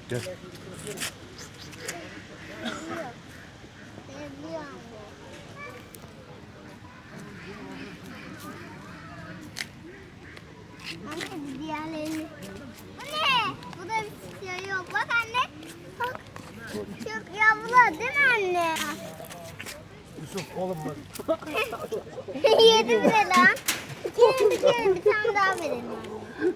Gel. Anne diğerlerini. Bu ne? Bu da bir şey yok. Bak anne. Bak. Çok yavru değil mi anne? Yusuf oğlum bak. Yedim de lan. Bir tane daha verelim anne.